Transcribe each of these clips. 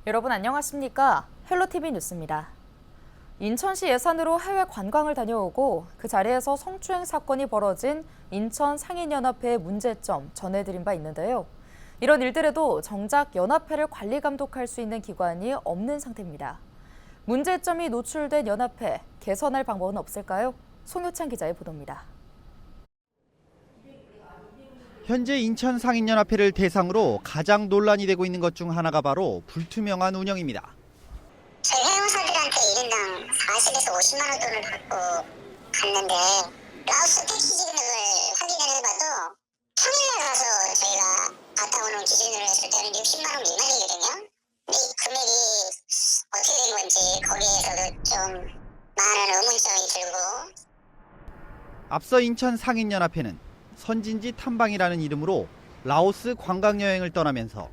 여러분 안녕하십니까? 헬로티비 뉴스입니다. 인천시 예산으로 해외 관광을 다녀오고 그 자리에서 성추행 사건이 벌어진 인천 상인연합회의 문제점 전해드린 바 있는데요. 이런 일들에도 정작 연합회를 관리 감독할 수 있는 기관이 없는 상태입니다. 문제점이 노출된 연합회, 개선할 방법은 없을까요? 송효찬 기자의 보도입니다. 현재 인천 상인연합회를 대상으로 가장 논란이 되고 있는 것 중 하나가 바로 불투명한 운영입니다. 저희 회원사들한테 1인당 40에서 50만 원 돈을 받고 갔는데 라오스 택시 기준을 확인을 해봐도 평일날 가서 저희가 갔다 오는 기준으로 했을 때는 60만 원 미만이거든요. 근데 이 금액이 어떻게 된 건지 거기에서도 좀 많은 의문점이 들고. 앞서 인천 상인연합회는 선진지 탐방이라는 이름으로 라오스 관광여행을 떠나면서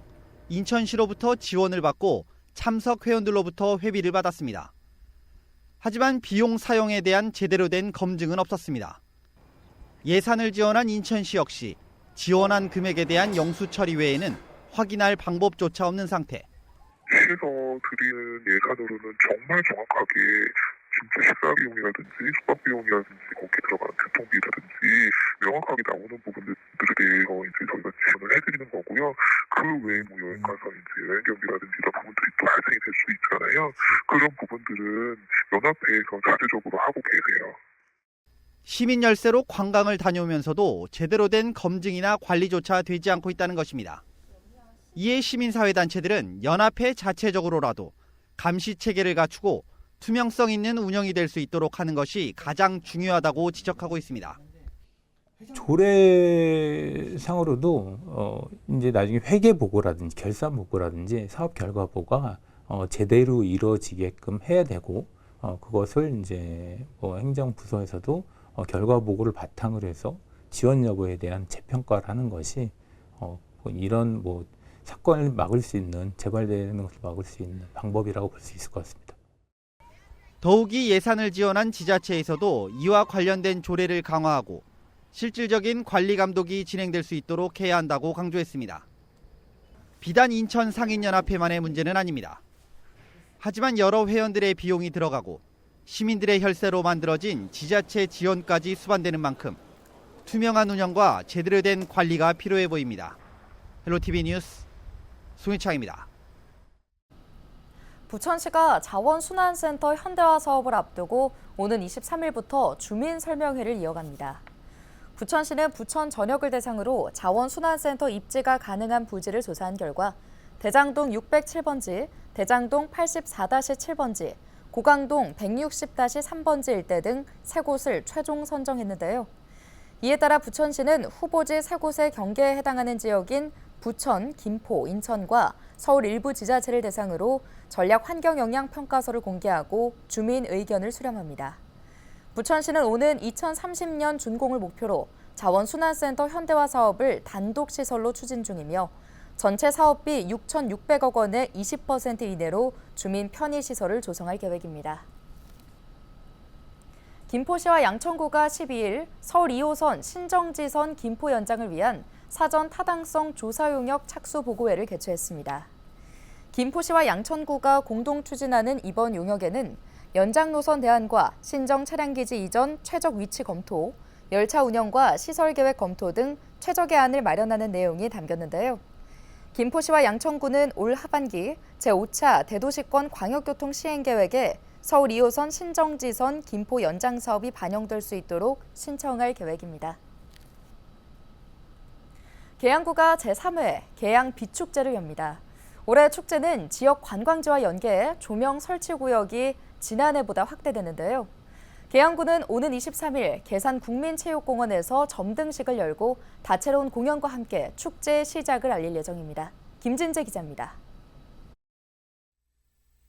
인천시로부터 지원을 받고 참석 회원들로부터 회비를 받았습니다. 하지만 비용 사용에 대한 제대로 된 검증은 없었습니다. 예산을 지원한 인천시 역시 지원한 금액에 대한 영수 처리 외에는 확인할 방법조차 없는 상태. 시에서 드리는 예산으로는 정말 정확하게 진짜 식사 비용이라든지 숙박 비용이라든지 거기에 들어가는 교통비라든지 명확하게 나오는 부분들에 대해서 이제 저희가 지원을 해드리는 거고요. 그 외에 뭐 여행 가서 이제 여행 경비라든지 이런 부분들이 또 발생이 될 수 있잖아요. 그런 부분들은 연합회에서 자체적으로 하고 계세요. 시민 열세로 관광을 다녀오면서도 제대로 된 검증이나 관리조차 되지 않고 있다는 것입니다. 이에 시민사회단체들은 연합회 자체적으로라도 감시 체계를 갖추고 투명성 있는 운영이 될 수 있도록 하는 것이 가장 중요하다고 지적하고 있습니다. 조례상으로도 이제 나중에 회계 보고라든지 결산 보고라든지 사업 결과 보고가 제대로 이루어지게끔 해야 되고 그것을 이제 행정부서에서도 결과 보고를 바탕으로 해서 지원 여부에 대한 재평가를 하는 것이 이런 사건을 막을 수 있는 재발되는 것을 막을 수 있는 방법이라고 볼 수 있을 것 같습니다. 더욱이 예산을 지원한 지자체에서도 이와 관련된 조례를 강화하고 실질적인 관리 감독이 진행될 수 있도록 해야 한다고 강조했습니다. 비단 인천 상인연합회만의 문제는 아닙니다. 하지만 여러 회원들의 비용이 들어가고 시민들의 혈세로 만들어진 지자체 지원까지 수반되는 만큼 투명한 운영과 제대로 된 관리가 필요해 보입니다. 헬로티비 뉴스 송희창입니다. 부천시가 자원순환센터 현대화 사업을 앞두고 오는 23일부터 주민설명회를 이어갑니다. 부천시는 부천 전역을 대상으로 자원순환센터 입지가 가능한 부지를 조사한 결과 대장동 607번지, 대장동 84-7번지, 고강동 160-3번지 일대 등 3곳을 최종 선정했는데요. 이에 따라 부천시는 후보지 3곳의 경계에 해당하는 지역인 부천, 김포, 인천과 서울 일부 지자체를 대상으로 전략 환경 영향 평가서를 공개하고 주민 의견을 수렴합니다. 부천시는 오는 2030년 준공을 목표로 자원순환센터 현대화 사업을 단독 시설로 추진 중이며 전체 사업비 6,600억 원의 20% 이내로 주민 편의시설을 조성할 계획입니다. 김포시와 양천구가 12일 서울 2호선 신정지선 김포 연장을 위한 사전 타당성 조사 용역 착수 보고회를 개최했습니다. 김포시와 양천구가 공동 추진하는 이번 용역에는 연장 노선 대안과 신정 차량기지 이전 최적 위치 검토, 열차 운영과 시설 계획 검토 등 최적의 안을 마련하는 내용이 담겼는데요. 김포시와 양천구는 올 하반기 제5차 대도시권 광역교통 시행계획에 서울 2호선 신정지선 김포 연장 사업이 반영될 수 있도록 신청할 계획입니다. 계양구가 제3회 계양 비축제를 엽니다. 올해 축제는 지역 관광지와 연계해 조명 설치 구역이 지난해보다 확대되는데요. 계양구는 오는 23일 계산국민체육공원에서 점등식을 열고 다채로운 공연과 함께 축제의 시작을 알릴 예정입니다. 김진재 기자입니다.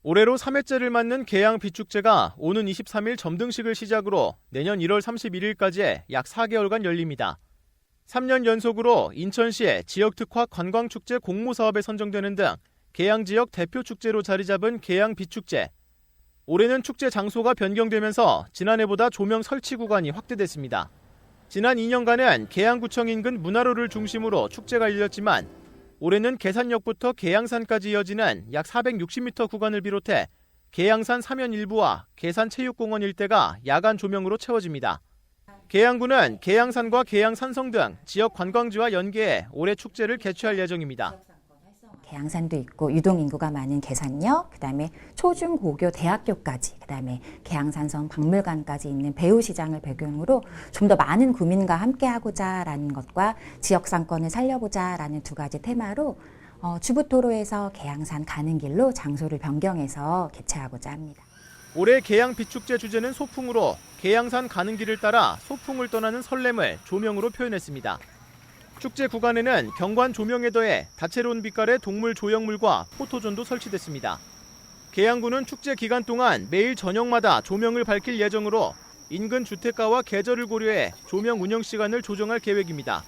올해로 3회째를 맞는 계양 비축제가 오는 23일 점등식을 시작으로 내년 1월 31일까지 약 4개월간 열립니다. 3년 연속으로 인천시의 지역특화 관광축제 공모사업에 선정되는 등 계양 지역 대표 축제로 자리 잡은 계양 비축제. 올해는 축제 장소가 변경되면서 지난해보다 조명 설치 구간이 확대됐습니다. 지난 2년간은 계양구청 인근 문화로를 중심으로 축제가 열렸지만 올해는 계산역부터 계양산까지 이어지는 약 460m 구간을 비롯해 계양산 사면 일부와 계산체육공원 일대가 야간 조명으로 채워집니다. 계양구는 계양산과 계양산성 등 지역 관광지와 연계해 올해 축제를 개최할 예정입니다. 계양산도 있고 유동인구가 많은 계산역, 그다음에 초중고교 대학교까지, 그다음에 계양산성 박물관까지 있는 배후시장을 배경으로 좀 더 많은 구민과 함께하고자라는 것과 지역 상권을 살려보자라는 두 가지 테마로 주부토로에서 계양산 가는 길로 장소를 변경해서 개최하고자 합니다. 올해 계양 비축제 주제는 소풍으로 계양산 가는 길을 따라 소풍을 떠나는 설렘을 조명으로 표현했습니다. 축제 구간에는 경관 조명에 더해 다채로운 빛깔의 동물 조형물과 포토존도 설치됐습니다. 계양구는 축제 기간 동안 매일 저녁마다 조명을 밝힐 예정으로 인근 주택가와 계절을 고려해 조명 운영 시간을 조정할 계획입니다.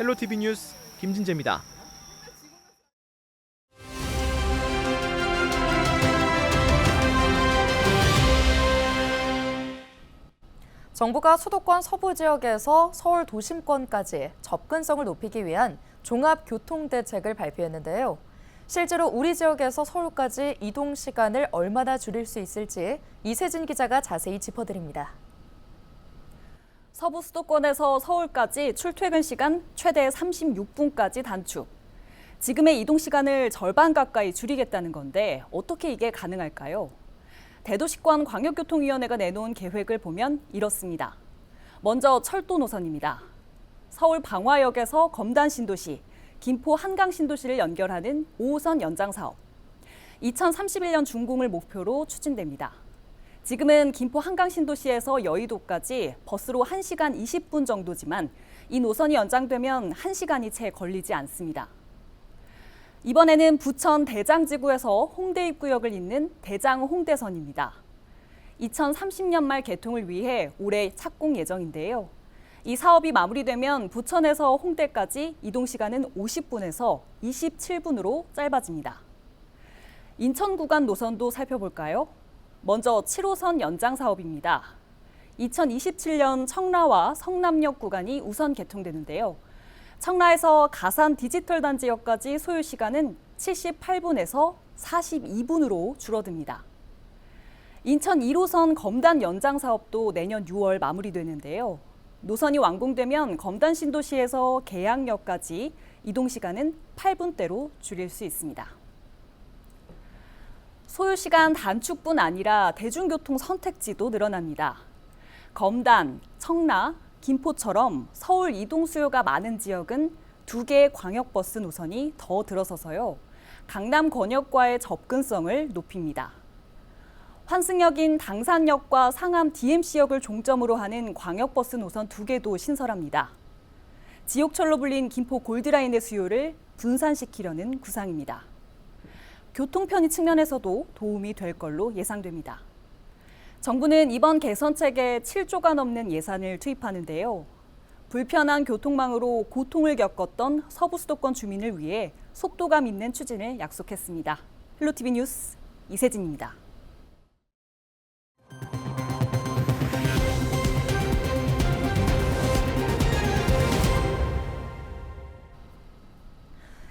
헬로티비 뉴스 김진재입니다. 정부가 수도권 서부 지역에서 서울 도심권까지 접근성을 높이기 위한 종합교통대책을 발표했는데요. 실제로 우리 지역에서 서울까지 이동 시간을 얼마나 줄일 수 있을지 이세진 기자가 자세히 짚어드립니다. 서부 수도권에서 서울까지 출퇴근 시간 최대 36분까지 단축. 지금의 이동 시간을 절반 가까이 줄이겠다는 건데 어떻게 이게 가능할까요? 대도시권 광역교통위원회가 내놓은 계획을 보면 이렇습니다. 먼저 철도 노선입니다. 서울 방화역에서 검단 신도시, 김포 한강 신도시를 연결하는 5호선 연장 사업. 2031년 준공을 목표로 추진됩니다. 지금은 김포 한강 신도시에서 여의도까지 버스로 1시간 20분 정도지만 이 노선이 연장되면 1시간이 채 걸리지 않습니다. 이번에는 부천 대장지구에서 홍대 입구역을 잇는 대장 홍대선입니다. 2030년 말 개통을 위해 올해 착공 예정인데요. 이 사업이 마무리되면 부천에서 홍대까지 이동 시간은 50분에서 27분으로 짧아집니다. 인천 구간 노선도 살펴볼까요? 먼저 7호선 연장 사업입니다. 2027년 청라와 성남역 구간이 우선 개통되는데요. 청라에서 가산 디지털 단지역까지 소요 시간은 78분에서 42분으로 줄어듭니다. 인천 1호선 검단 연장 사업도 내년 6월 마무리되는데요. 노선이 완공되면 검단 신도시에서 계양역까지 이동 시간은 8분대로 줄일 수 있습니다. 소요 시간 단축뿐 아니라 대중교통 선택지도 늘어납니다. 검단, 청라, 김포처럼 서울 이동 수요가 많은 지역은 2개의 광역버스 노선이 더 들어서서요. 강남 권역과의 접근성을 높입니다. 환승역인 당산역과 상암 DMC역을 종점으로 하는 광역버스 노선 2개도 신설합니다. 지옥철로 불린 김포 골드라인의 수요를 분산시키려는 구상입니다. 교통 편의 측면에서도 도움이 될 걸로 예상됩니다. 정부는 이번 개선책에 7조가 넘는 예산을 투입하는데요. 불편한 교통망으로 고통을 겪었던 서부 수도권 주민을 위해 속도감 있는 추진을 약속했습니다. 헬로티비 뉴스 이세진입니다.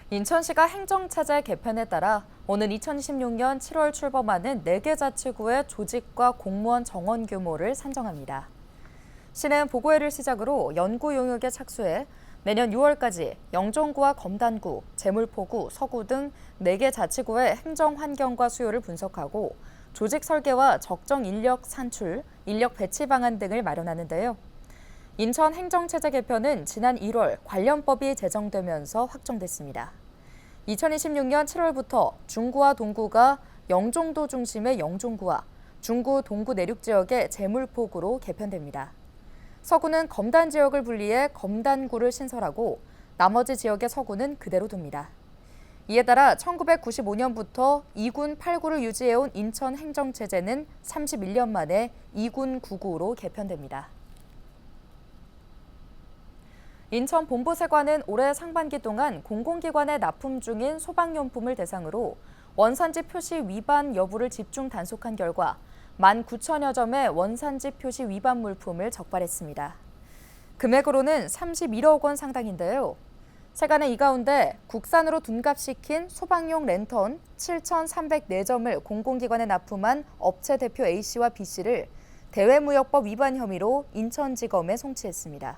인천시가 행정체제 개편에 따라 오는 2026년 7월 출범하는 4개 자치구의 조직과 공무원 정원 규모를 산정합니다. 시는 보고회를 시작으로 연구 용역에 착수해 내년 6월까지 영종구와 검단구, 제물포구, 서구 등 4개 자치구의 행정 환경과 수요를 분석하고 조직 설계와 적정 인력 산출, 인력 배치 방안 등을 마련하는데요. 인천 행정체제 개편은 지난 1월 관련법이 제정되면서 확정됐습니다. 2026년 7월부터 중구와 동구가 영종도 중심의 영종구와 중구, 동구 내륙 지역의 제물포구로 개편됩니다. 서구는 검단 지역을 분리해 검단구를 신설하고 나머지 지역의 서구는 그대로 둡니다. 이에 따라 1995년부터 2군 8구를 유지해온 인천 행정체제는 31년 만에 2군 9구로 개편됩니다. 인천 본부세관은 올해 상반기 동안 공공기관에 납품 중인 소방용품을 대상으로 원산지 표시 위반 여부를 집중 단속한 결과 19,000여 점의 원산지 표시 위반 물품을 적발했습니다. 금액으로는 31억 원 상당인데요. 세간의 이 가운데 국산으로 둔갑시킨 소방용 랜턴 7,304점을 공공기관에 납품한 업체 대표 A씨와 B씨를 대외무역법 위반 혐의로 인천지검에 송치했습니다.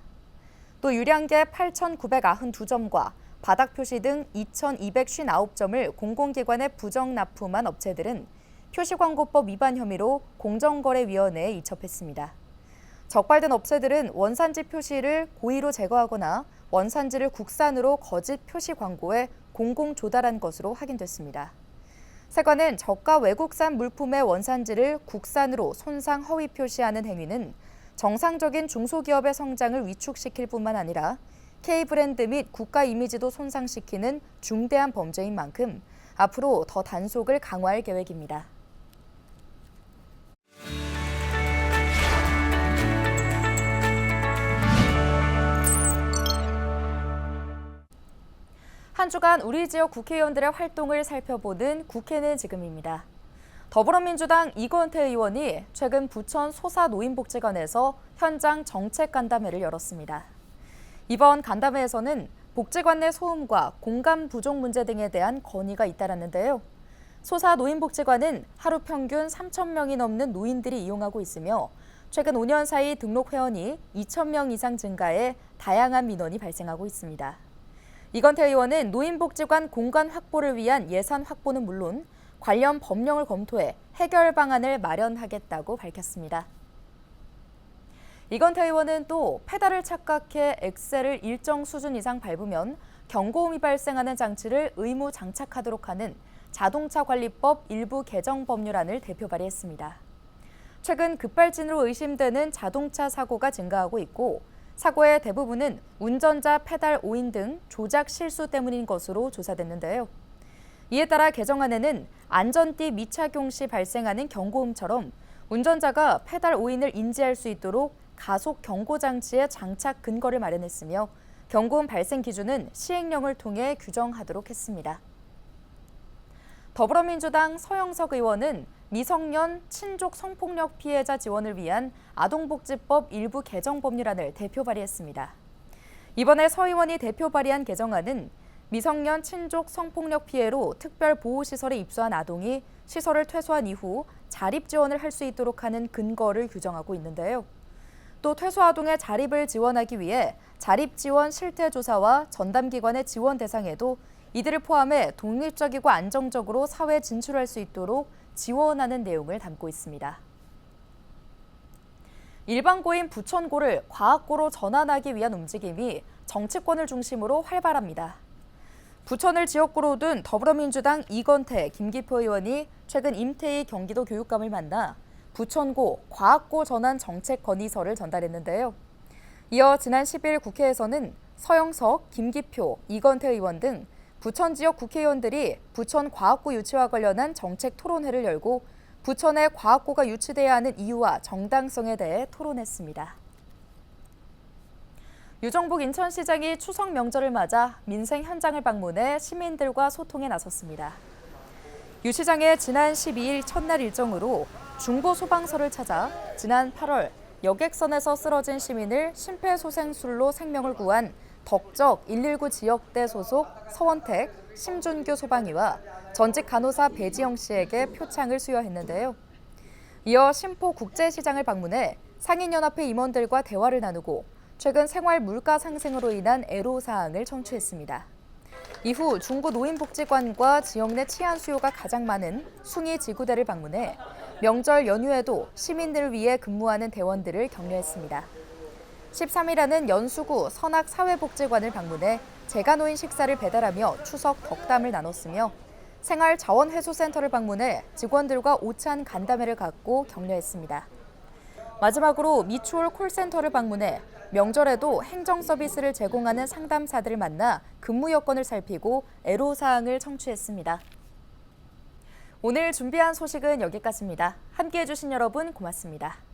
또 유량계 8,992점과 바닥 표시 등 2,259점을 공공기관에 부정 납품한 업체들은 표시광고법 위반 혐의로 공정거래위원회에 이첩했습니다. 적발된 업체들은 원산지 표시를 고의로 제거하거나 원산지를 국산으로 거짓 표시 광고에 공공 조달한 것으로 확인됐습니다. 세관은 저가 외국산 물품의 원산지를 국산으로 손상 허위 표시하는 행위는 정상적인 중소기업의 성장을 위축시킬 뿐만 아니라 K브랜드 및 국가 이미지도 손상시키는 중대한 범죄인 만큼 앞으로 더 단속을 강화할 계획입니다. 한 주간 우리 지역 국회의원들의 활동을 살펴보는 국회는 지금입니다. 더불어민주당 이건태 의원이 최근 부천 소사노인복지관에서 현장 정책 간담회를 열었습니다. 이번 간담회에서는 복지관 내 소음과 공간 부족 문제 등에 대한 건의가 잇따랐는데요. 소사노인복지관은 하루 평균 3,000명이 넘는 노인들이 이용하고 있으며 최근 5년 사이 등록 회원이 2,000명 이상 증가해 다양한 민원이 발생하고 있습니다. 이건태 의원은 노인복지관 공간 확보를 위한 예산 확보는 물론 관련 법령을 검토해 해결 방안을 마련하겠다고 밝혔습니다. 이건태 의원은 또 페달을 착각해 엑셀을 일정 수준 이상 밟으면 경고음이 발생하는 장치를 의무 장착하도록 하는 자동차관리법 일부 개정 법률안을 대표 발의했습니다. 최근 급발진으로 의심되는 자동차 사고가 증가하고 있고 사고의 대부분은 운전자 페달 오인 등 조작 실수 때문인 것으로 조사됐는데요. 이에 따라 개정안에는 안전띠 미착용 시 발생하는 경고음처럼 운전자가 페달 오인을 인지할 수 있도록 가속 경고 장치의 장착 근거를 마련했으며 경고음 발생 기준은 시행령을 통해 규정하도록 했습니다. 더불어민주당 서영석 의원은 미성년 친족 성폭력 피해자 지원을 위한 아동복지법 일부 개정 법률안을 대표 발의했습니다. 이번에 서 의원이 대표 발의한 개정안은 미성년 친족 성폭력 피해로 특별보호시설에 입소한 아동이 시설을 퇴소한 이후 자립지원을 할 수 있도록 하는 근거를 규정하고 있는데요. 또 퇴소 아동의 자립을 지원하기 위해 자립지원 실태조사와 전담기관의 지원 대상에도 이들을 포함해 독립적이고 안정적으로 사회에 진출할 수 있도록 지원하는 내용을 담고 있습니다. 일반고인 부천고를 과학고로 전환하기 위한 움직임이 정치권을 중심으로 활발합니다. 부천을 지역구로 둔 더불어민주당 이건태, 김기표 의원이 최근 임태희 경기도 교육감을 만나 부천고 과학고 전환 정책 건의서를 전달했는데요. 이어 지난 10일 국회에서는 서영석, 김기표, 이건태 의원 등 부천 지역 국회의원들이 부천 과학고 유치와 관련한 정책 토론회를 열고 부천에 과학고가 유치돼야 하는 이유와 정당성에 대해 토론했습니다. 유정복 인천시장이 추석 명절을 맞아 민생 현장을 방문해 시민들과 소통에 나섰습니다. 유 시장의 지난 12일 첫날 일정으로 중부소방서를 찾아 지난 8월 여객선에서 쓰러진 시민을 심폐소생술로 생명을 구한 덕적 119 지역대 소속 서원택, 심준규 소방이와 전직 간호사 배지영 씨에게 표창을 수여했는데요. 이어 신포국제시장을 방문해 상인연합회 임원들과 대화를 나누고 최근 생활 물가 상승으로 인한 애로사항을 청취했습니다. 이후 중구 노인복지관과 지역 내 치안 수요가 가장 많은 숭이지구대를 방문해 명절 연휴에도 시민들을 위해 근무하는 대원들을 격려했습니다. 13일에는 연수구 선악사회복지관을 방문해 재가노인 식사를 배달하며 추석 덕담을 나눴으며 생활자원회수센터를 방문해 직원들과 오찬 간담회를 갖고 격려했습니다. 마지막으로 미추홀 콜센터를 방문해 명절에도 행정 서비스를 제공하는 상담사들을 만나 근무 여건을 살피고 애로사항을 청취했습니다. 오늘 준비한 소식은 여기까지입니다. 함께해 주신 여러분 고맙습니다.